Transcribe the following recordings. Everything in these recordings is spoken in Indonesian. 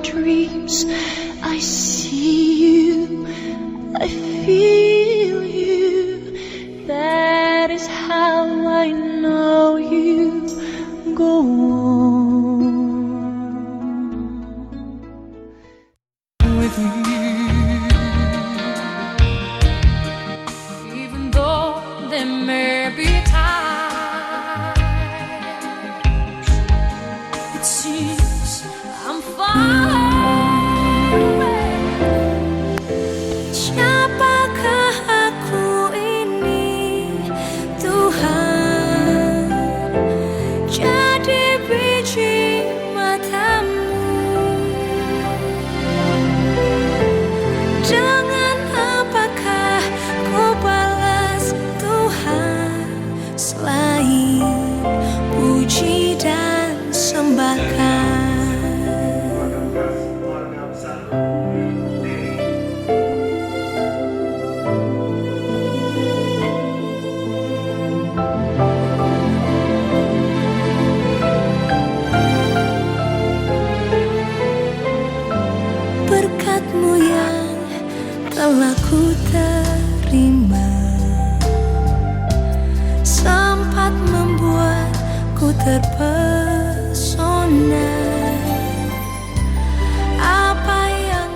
dreams. I see you, I feel you. That is how I know you. Go on with you. Even though there may be times it seems I'm far away. Siapakah aku ini, Tuhan? Jadi biji matamu. Dengan apakah ku balas Tuhan selain puji dan sembahkan? Berkat-Mu yang telah ku terima sempat membuatku terpesona. Apa yang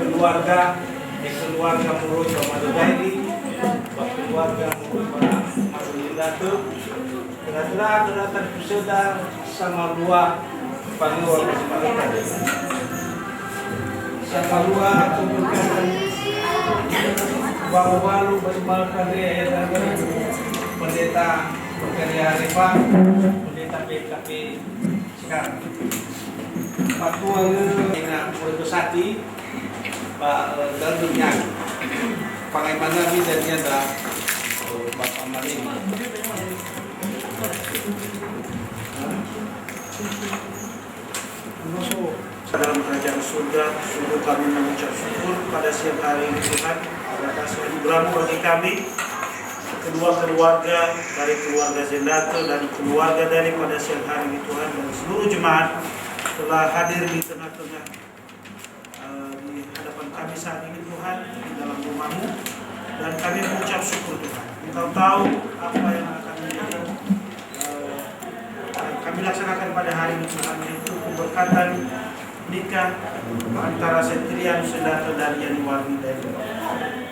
keluarga murid Ramadan Daily, keluarga murid para Masulilatu, kedatangan peserta sama luar panggilan kesempatan. Sama luar kemudian walu bermalkan dia pendeta berkarya Arifah, pendeta PKP sekarang. Patuan dengan Bersati Pak Daldunya Panglima Nabi dan dia adalah Bapak Maling. Dalam kerajaan surga, sungguh kami mengucap syukur pada siang hari ini Tuhan atas anugerah bagi kami, kedua keluarga dari keluarga Zendato dan keluarga dari pada siang hari ini Tuhan, dan seluruh jemaat telah hadir di tengah-tengah di hadapan kami saat ini Tuhan, di dalam rumah-Mu, dan kami mengucap syukur Tuhan. Engkau tahu apa yang akan menjadi kami laksanakan pada hari ini Tuhan, yaitu pemberkatan nikah antara Septrian Zendato dan Yani Warni dari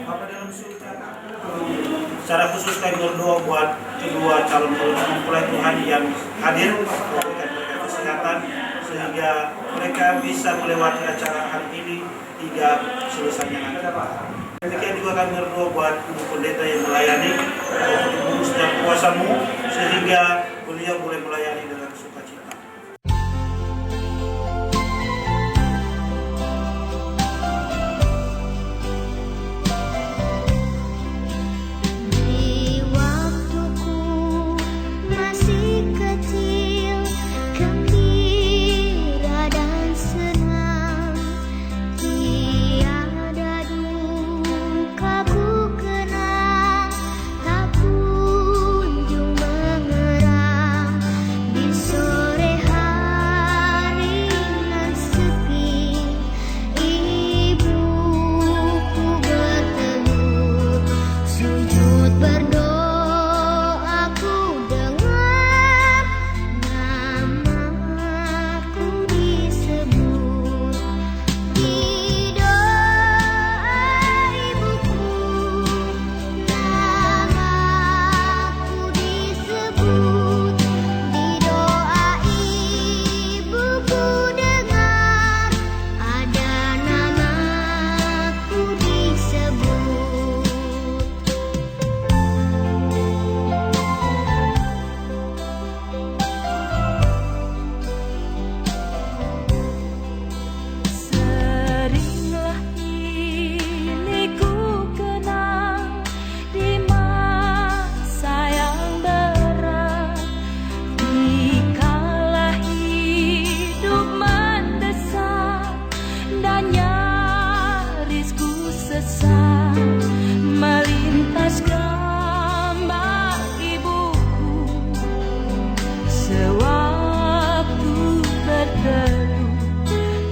Bapa dalam surga. Secara khusus kami berdoa buat kedua calon mempelai Tuhan yang hadir, memberikan mereka kesehatan sehingga mereka bisa melewati acara hari ini hingga selesainya nanti. Demikian juga kami berdoa buat Ibu Pendeta yang melayani, untuk dan kuasa-Mu sehingga beliau boleh melayani dengan sukacita. Bisa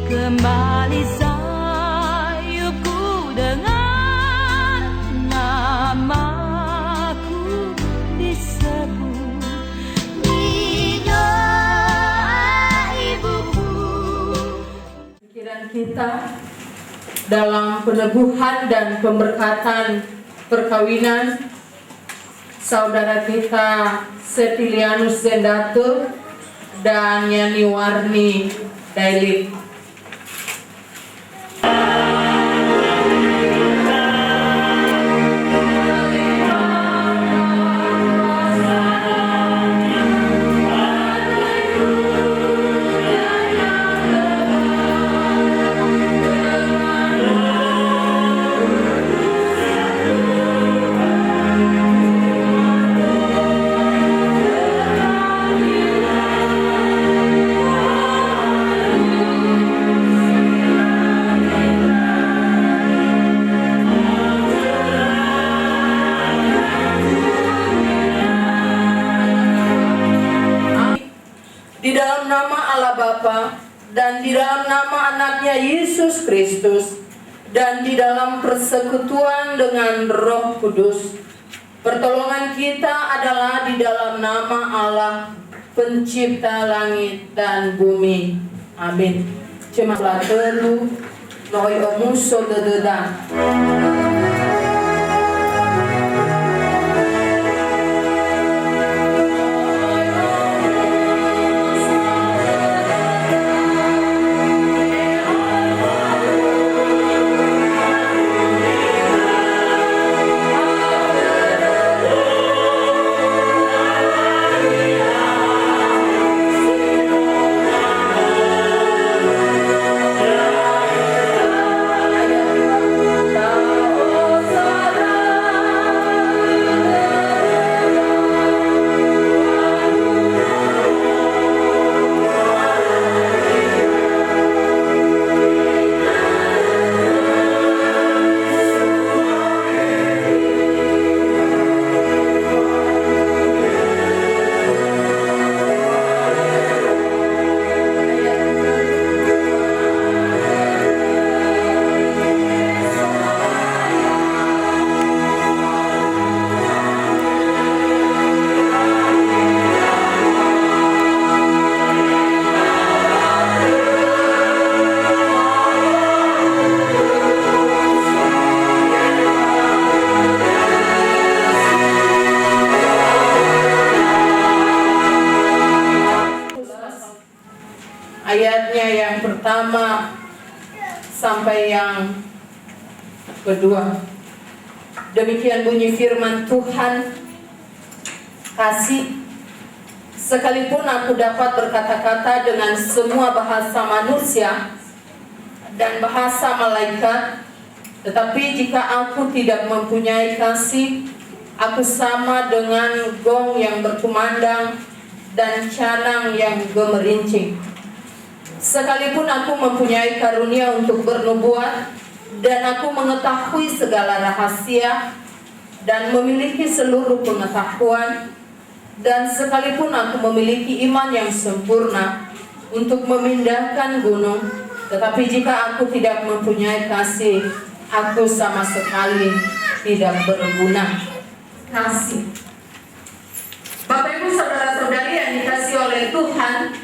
kembali sayupku dengan namaku disebut di doa ibuku. Pikiran kita dalam peneguhan dan pemberkatan perkawinan saudara kita Setilianus Zendato dan Yani Warni Dailip. Di dalam nama Allah Bapa dan di dalam nama anaknya Yesus Kristus dan di dalam persekutuan dengan Roh Kudus, pertolongan kita adalah di dalam nama Allah pencipta langit dan bumi. Amin. Cema telu noi omuso dededa. Ayatnya yang pertama sampai yang kedua. Demikian bunyi firman Tuhan. Kasih, sekalipun aku dapat berkata-kata dengan semua bahasa manusia dan bahasa malaikat, tetapi jika aku tidak mempunyai kasih, aku sama dengan gong yang berkumandang dan canang yang gemerincing. Sekalipun aku mempunyai karunia untuk bernubuat dan aku mengetahui segala rahasia dan memiliki seluruh pengetahuan, dan sekalipun aku memiliki iman yang sempurna untuk memindahkan gunung, tetapi jika aku tidak mempunyai kasih, aku sama sekali tidak berguna. Kasih, Bapak Ibu saudara-saudari yang dikasihi oleh Tuhan,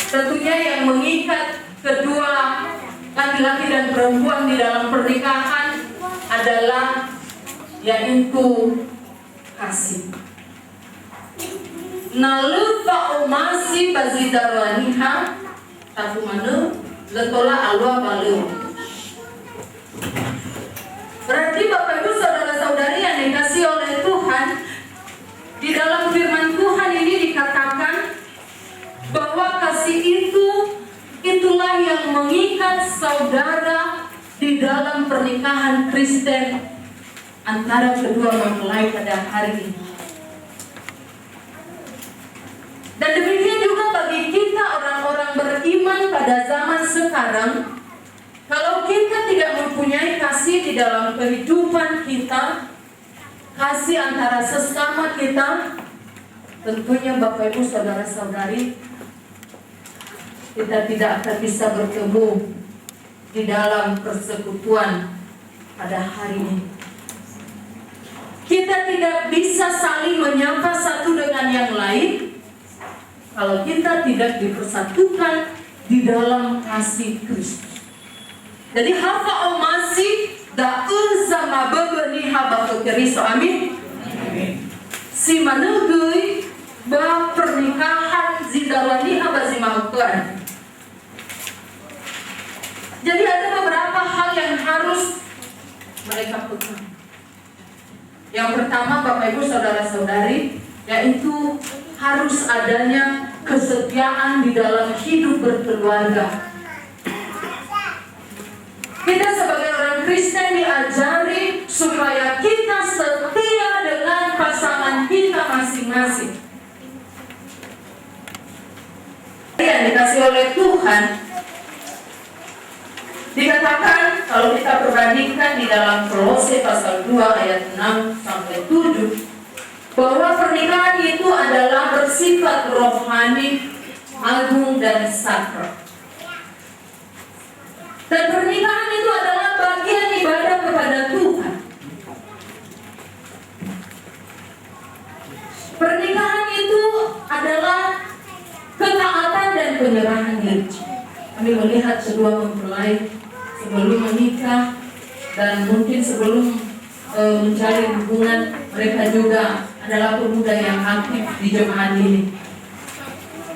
tentunya yang mengikat kedua laki-laki dan perempuan di dalam pernikahan adalah yaitu kasih. Nalu umasi bazidarwaniha takumanu letola alwa balu. Berarti Bapak Ibu saudara-saudari yang dikasihi oleh Tuhan, di dalam firman Tuhan ini dikatakan bahwa kasih itulah yang mengikat saudara di dalam pernikahan Kristen antara kedua mempelai pada hari ini. Dan demikian juga bagi kita orang-orang beriman pada zaman sekarang, kalau kita tidak mempunyai kasih di dalam kehidupan kita, kasih antara sesama kita, tentunya Bapak Ibu saudara-saudari, kita tidak akan bisa bertemu di dalam persekutuan pada hari ini. Kita tidak bisa saling menyapa satu dengan yang lain kalau kita tidak dipersatukan di dalam kasih Kristus. Jadi hafa omasi da sama babani haba Kristo. Amin. Si manugui ba pernikahan zidawani haba zimautuan. Jadi ada beberapa hal yang harus mereka pegang. Yang pertama, Bapak Ibu Saudara-saudari, yaitu harus adanya kesetiaan di dalam hidup berkeluarga. Kita sebagai orang Kristen diajari supaya kita setia dengan pasangan kita masing-masing. Yang dikasih oleh Tuhan, dikatakan kalau kita perbandingkan di dalam Kolose pasal 2 ayat 6 sampai 7 bahwa pernikahan itu adalah bersifat rohani, agung dan sakral. Dan pernikahan itu adalah bagian ibadah kepada Tuhan. Pernikahan itu adalah ketaatan dan penyerahan diri. Kami melihat kedua mempelai sebelum menikah dan mungkin sebelum menjalin hubungan, mereka juga adalah pemuda yang aktif di jemaat ini.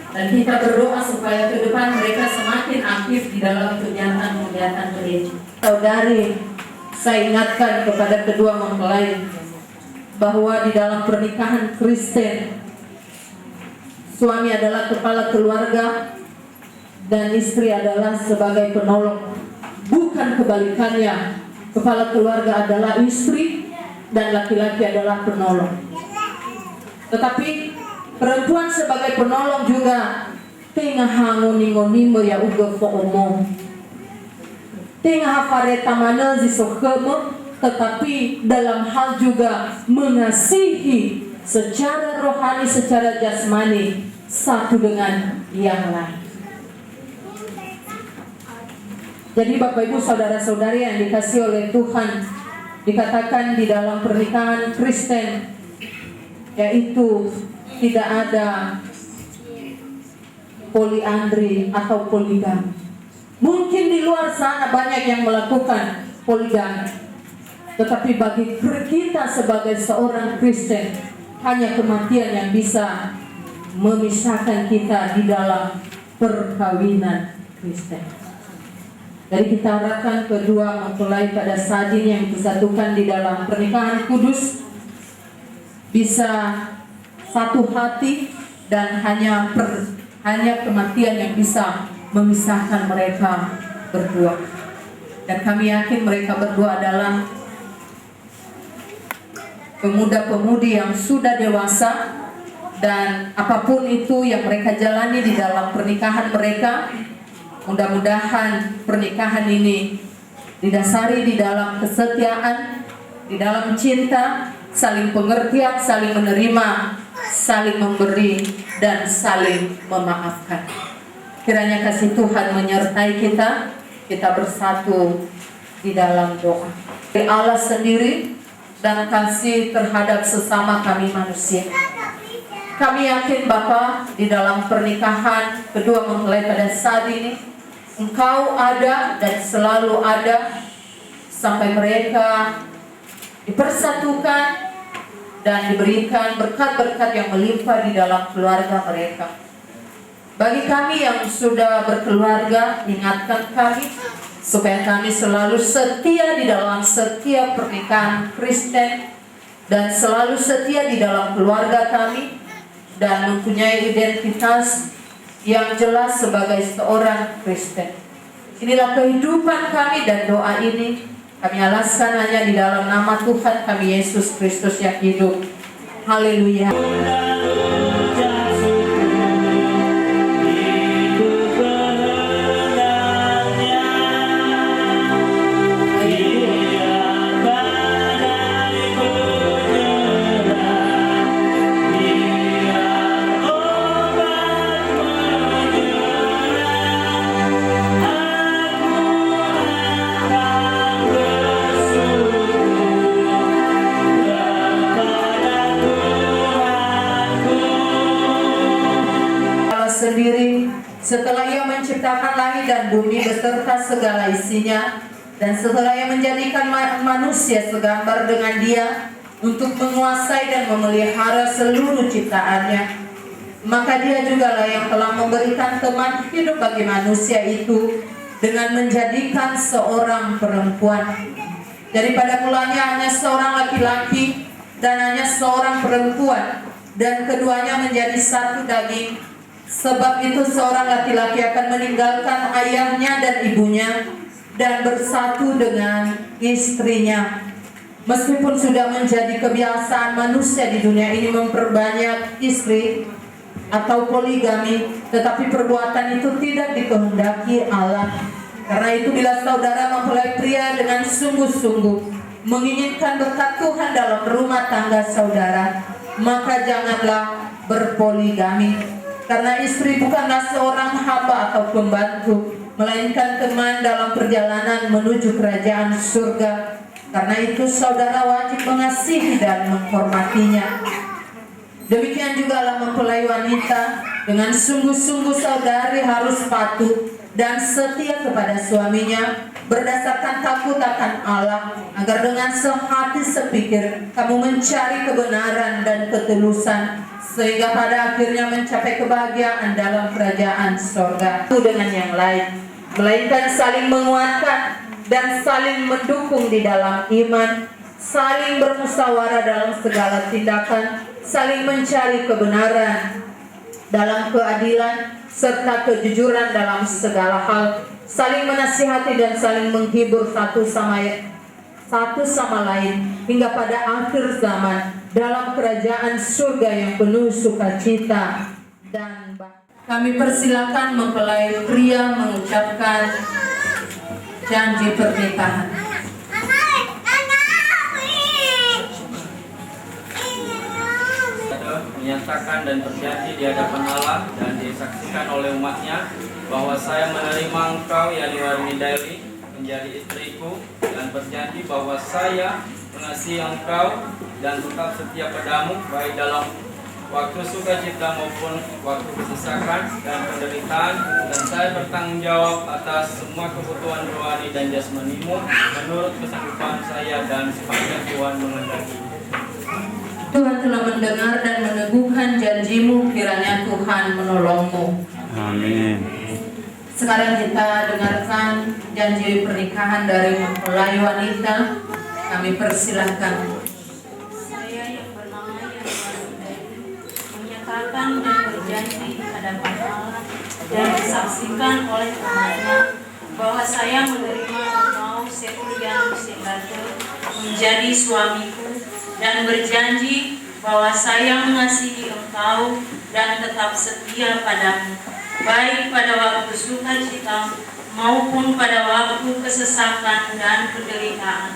Dan kita berdoa supaya ke depan mereka semakin aktif di dalam kegiatan-kegiatan gereja. Saudari, saya ingatkan kepada kedua mempelai bahwa di dalam pernikahan Kristen, suami adalah kepala keluarga dan istri adalah sebagai penolong. Bukan kebalikannya, kepala keluarga adalah istri dan laki-laki adalah penolong. Tetapi perempuan sebagai penolong juga tengah ngoni-ngoni ya uga foomo. Tengah fareta mana zisokemo, tetapi dalam hal juga mengasihi secara rohani, secara jasmani satu dengan yang lain. Jadi Bapak Ibu Saudara-saudari yang dikasihi oleh Tuhan, dikatakan di dalam pernikahan Kristen yaitu tidak ada poliandri atau poligami. Mungkin di luar sana banyak yang melakukan poligami, tetapi bagi kita sebagai seorang Kristen, hanya kematian yang bisa memisahkan kita di dalam perkawinan Kristen. Jadi kita harapkan kedua mempelai pada saat ini yang disatukan di dalam pernikahan kudus bisa satu hati dan hanya kematian yang bisa memisahkan mereka berdua. Dan kami yakin mereka berdua adalah pemuda-pemudi yang sudah dewasa, dan apapun itu yang mereka jalani di dalam pernikahan mereka, mudah-mudahan pernikahan ini didasari di dalam kesetiaan, di dalam cinta, saling pengertian, saling menerima, saling memberi, dan saling memaafkan. Kiranya kasih Tuhan menyertai kita, kita bersatu di dalam doa. Dari Allah sendiri dan kasih terhadap sesama kami manusia. Kami yakin Bapa, di dalam pernikahan kedua mempelai pada saat ini, Engkau ada dan selalu ada sampai mereka dipersatukan dan diberikan berkat-berkat yang melimpah di dalam keluarga mereka. Bagi kami yang sudah berkeluarga, ingatkan kami supaya kami selalu setia di dalam setiap pernikahan Kristen dan selalu setia di dalam keluarga kami dan mempunyai identitas yang jelas sebagai seorang Kristen. Inilah kehidupan kami dan doa ini kami alaskan hanya di dalam nama Tuhan kami Yesus Kristus yang hidup. Haleluya. dan bumi beserta segala isinya, dan setelah Ia menjadikan manusia segambar dengan Dia untuk menguasai dan memelihara seluruh ciptaannya, maka Dia jugalah yang telah memberikan teman hidup bagi manusia itu dengan menjadikan seorang perempuan. Daripada mulanya hanya seorang laki-laki dan hanya seorang perempuan, dan keduanya menjadi satu daging. Sebab itu seorang laki-laki akan meninggalkan ayahnya dan ibunya dan bersatu dengan istrinya. Meskipun sudah menjadi kebiasaan manusia di dunia ini memperbanyak istri atau poligami, tetapi perbuatan itu tidak dikehendaki Allah. Karena itu bila saudara mempelai pria dengan sungguh-sungguh menginginkan berkat Tuhan dalam rumah tangga saudara, maka janganlah berpoligami. Karena istri bukanlah seorang hamba atau pembantu, melainkan teman dalam perjalanan menuju kerajaan surga. Karena itu saudara wajib mengasihi dan menghormatinya. Demikian jugalah mempelai wanita, dengan sungguh-sungguh saudari harus patuh dan setia kepada suaminya berdasarkan takut akan Allah, agar dengan sehati sepikir kamu mencari kebenaran dan ketulusan, sehingga pada akhirnya mencapai kebahagiaan dalam kerajaan sorga. Itu dengan yang lain, melainkan saling menguatkan dan saling mendukung di dalam iman, saling bermusyawarah dalam segala tindakan, saling mencari kebenaran dalam keadilan, serta kejujuran dalam segala hal, saling menasihati dan saling menghibur satu sama lain, hingga pada akhir zaman dalam kerajaan surga yang penuh sukacita dan kami persilakan mempelai pria mengucapkan janji pernikahan. Menyatakan dan berjanji di hadapan Allah dan disaksikan oleh umatnya bahwa saya menerima engkau, Yani Warini Daily, menjadi istriku, dan berjanji bahwa saya mengasihi engkau dan tetap setia padamu baik dalam waktu sukacita maupun waktu kesesakan dan penderitaan, dan saya bertanggung jawab atas semua kebutuhan rohani dan jasmanimu menurut kesanggupan saya dan sepanjang Tuhan menghendaki. Tuhan telah mendengar dan meneguhkan janjimu, kiranya Tuhan menolongmu. Amin. Sekarang kita dengarkan janji pernikahan dari mempelai wanita. Kami persilahkan. Saya yang bernama Yani Warini Daily menyatakan dan berjanji di hadapan Allah dan disaksikan oleh umatnya bahwa saya menerima engkau, Septimianus Silato, menjadi suamiku, dan berjanji bahwa saya mengasihi engkau dan tetap setia padamu, baik pada waktu sukacita maupun pada waktu kesesakan dan penderitaan.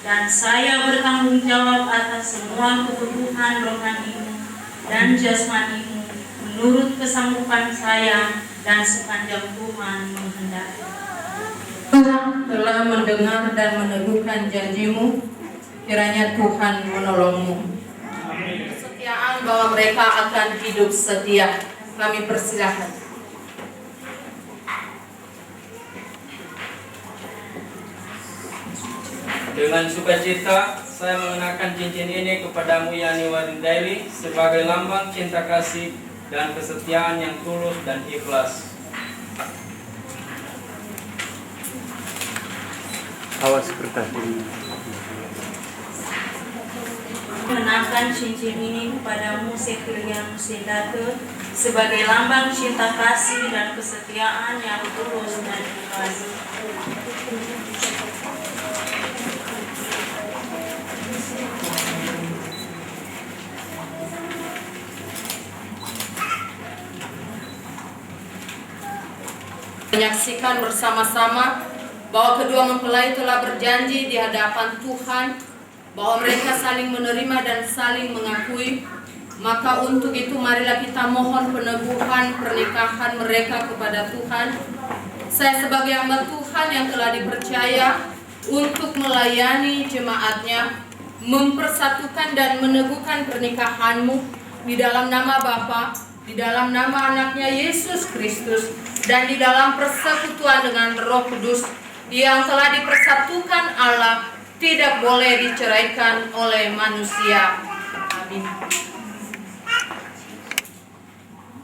Dan saya bertanggung jawab atas semua kebutuhan rohanimu dan jasmanimu menurut kesanggupan saya dan sepanjang Tuhan menghendaki. Tuhan telah mendengar dan meneguhkan janjimu, kiranya Tuhan menolongmu. Kesetiaan bahwa mereka akan hidup setia. Kami persilahkan. Dengan sukacita saya mengenakan cincin ini kepadamu, Yani Warini Daily, sebagai lambang cinta kasih dan kesetiaan yang tulus dan ikhlas. Awas kertas ini. Mengenakan cincin ini kepadamu, Septimianus Silato, sebagai lambang cinta kasih dan kesetiaan yang tulus dan ikhlas. Menyaksikan bersama-sama bahwa kedua mempelai telah berjanji di hadapan Tuhan bahwa mereka saling menerima dan saling mengakui. Maka untuk itu marilah kita mohon peneguhan pernikahan mereka kepada Tuhan. Saya sebagai hamba Tuhan yang telah dipercaya untuk melayani jemaatnya, mempersatukan dan meneguhkan pernikahanmu di dalam nama Bapa di dalam nama anaknya Yesus Kristus, dan di dalam persekutuan dengan Roh Kudus yang telah dipersatukan Allah, tidak boleh diceraikan oleh manusia. Amin.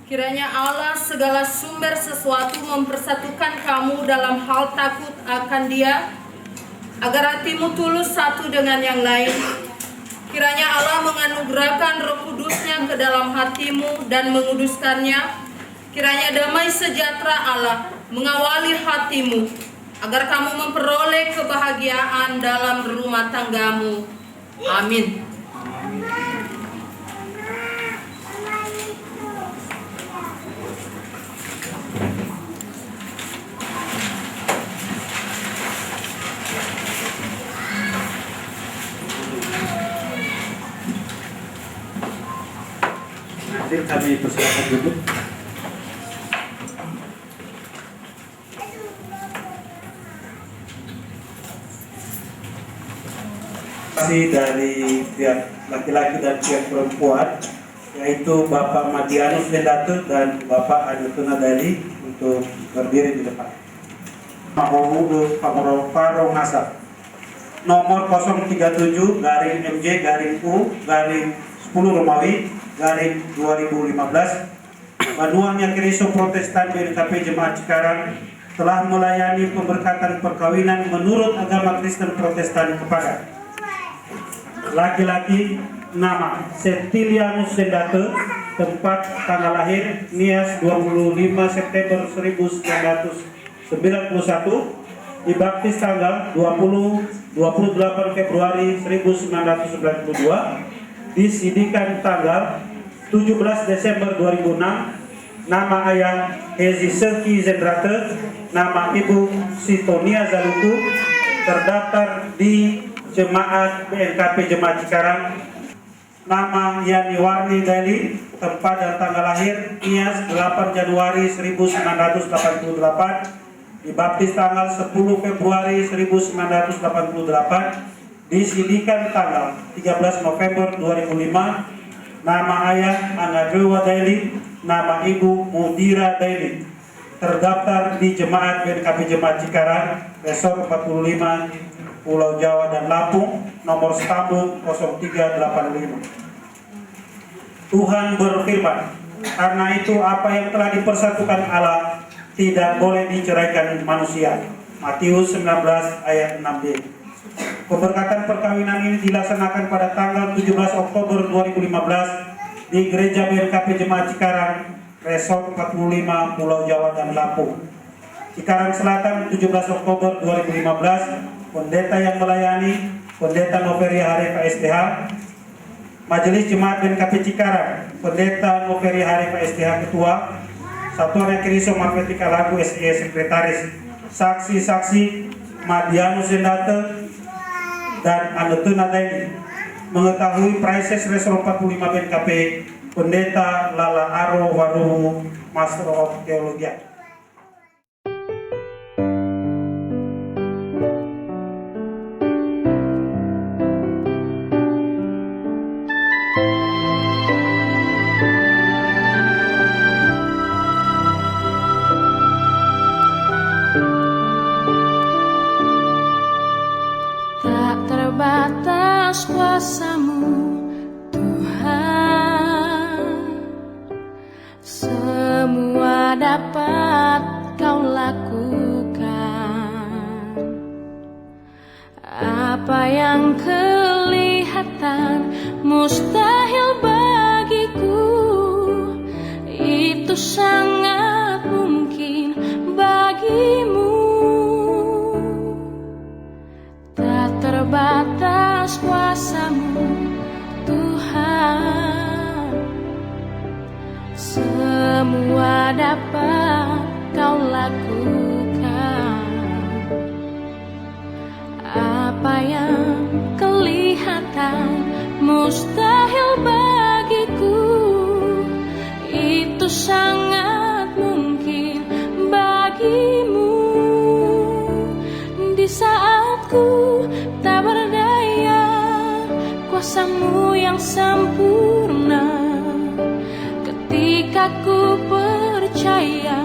Kiranya Allah segala sumber sesuatu mempersatukan kamu dalam hal takut akan Dia, agar hatimu tulus satu dengan yang lain. Kiranya Allah menganugerahkan Roh Kudus-Nya ke dalam hatimu dan menguduskannya. Kiranya damai sejahtera Allah mengawali hatimu, agar kamu memperoleh kebahagiaan dalam rumah tanggamu. Amin. Hadir kami persilakan duduk. Dari pihak laki-laki dan pihak perempuan, yaitu Bapak Madianus Vendato dan Bapak Adutuna Daily, untuk berdiri di depan. Mahmudu Paro Ngasa nomor 037/MJ/U/10 Romawi/2015, Banuannya Kristo Protestan BNKP Jemaat Cikarang telah melayani pemberkatan perkawinan menurut agama Kristen Protestan kepada laki-laki nama Septilianus Vendato, tempat tanggal lahir Nias 25 September 1991, dibaptis tanggal 28 Februari 1992, disidikan tanggal 17 Desember 2006. Nama ayah Hezi Selki Zendrate, nama ibu Sitonia Zaluku, terdaftar di Jemaat BNKP Jemaat Cikarang. Nama Yani Warni Daily, tempat dan tanggal lahir Nias 8 Januari 1988, dibaptis tanggal 10 Februari 1988, disidikan tanggal 13 November 2005. Nama ayah Anadewa Daily, nama ibu Mudira Daily, terdaftar di Jemaat BNKP Jemaat Cikarang, Resort 45, Pulau Jawa dan Lampung, nomor stabuk 0385. Tuhan berfirman, karena itu apa yang telah dipersatukan Allah tidak boleh diceraikan manusia. Matius 19 ayat 6b. Pemberkatan perkawinan ini dilaksanakan pada tanggal 17 Oktober 2015 di Gereja BNKP Jemaat Cikarang, Resort 45, Pulau Jawa dan Lampung. Cikarang Selatan, 17 Oktober 2015. Pendeta yang melayani, Pendeta Noveria Harefa STH. Majelis Jemaat BNKP Cikarang, Pendeta Noveria Harefa STH Ketua. Satuan yang Kristo Marvetika Lagu SE Sekretaris. Saksi-saksi Madianus Vendato dan Anutuna Daily. Mengetahui Praises Resor 45 BNKP, Pendeta Lala Aro Waruhu, Master of Theology. Terbatas kuasa-Mu Tuhan, semua dapat Kau lakukan. Apa yang kelihatan mustahil bagiku, itu sangat mungkin bagimu. Terbatas kuasa-Mu Tuhan, semua dapat Kau lakukan. Apa yang kelihatan mustahil bagiku, itu sangat mungkin bagimu. Di saat ku tak berdaya, kuasa-Mu yang sempurna. Ketika Ketika ku percaya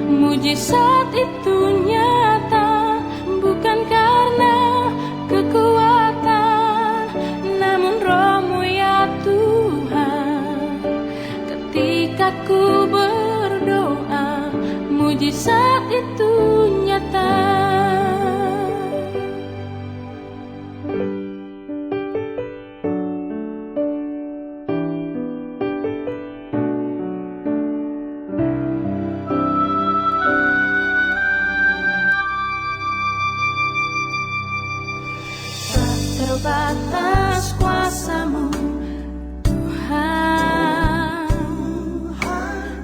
mujizat itu nyata, bukan karena kekuatan, namun Roh-Mu ya Tuhan. Ketika ku berdoa, mujizat itu nyata. Terbatas kuasa-Mu Tuhan,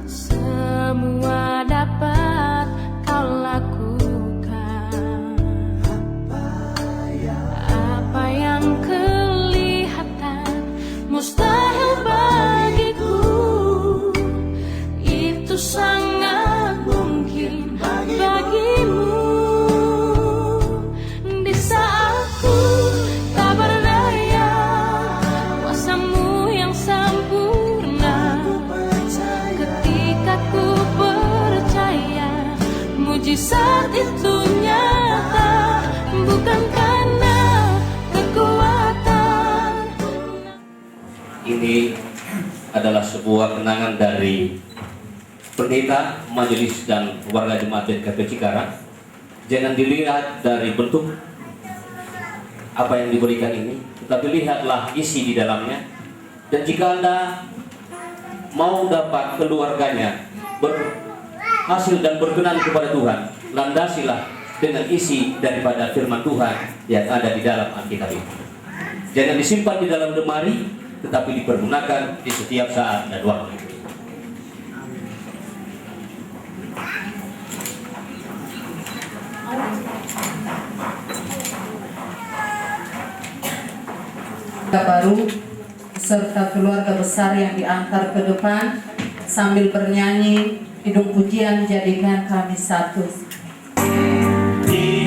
semua dapat Kau lakukan. Apa yang kelihatan mustahil bagiku, itu sangat mungkin bagimu. Di saat ku tak berdaya, kuasa-Mu yang sempurna. Ketika ku percaya, mujizat itu nyata, bukan karena kekuatan. Ini adalah sebuah kenangan dari pendeta, majelis, dan warga jemaat GKP Cikarang. Jangan dilihat dari bentuk apa yang diberikan ini, tetapi lihatlah isi di dalamnya. Dan jika Anda mau dapat keluarganya berhasil dan berkenan kepada Tuhan, landasilah dengan isi daripada firman Tuhan yang ada di dalam Alkitab itu. Jangan disimpan di dalam lemari, tetapi dipergunakan di setiap saat dan waktu. Baru serta keluarga besar yang diantar ke depan sambil bernyanyi hidung pujian jadikan kami satu. Diri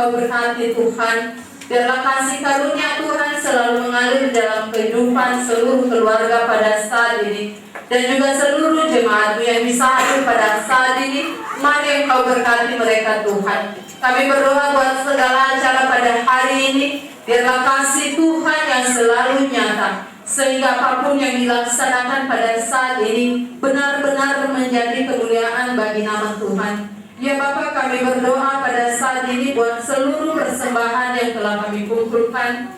Engkau berkati Tuhan. Biarlah kasih karunia Tuhan selalu mengalir dalam kehidupan seluruh keluarga pada saat ini, dan juga seluruh jemaat-Mu yang bisa hadir pada saat ini. Mari Engkau berkati mereka Tuhan. Kami berdoa buat segala acara pada hari ini, biarlah kasih Tuhan yang selalu nyata, sehingga apapun yang dilaksanakan pada saat ini benar-benar menjadi kemuliaan bagi nama Tuhan. Ya Bapa, kami berdoa pada saat ini buat seluruh persembahan yang telah kami kumpulkan.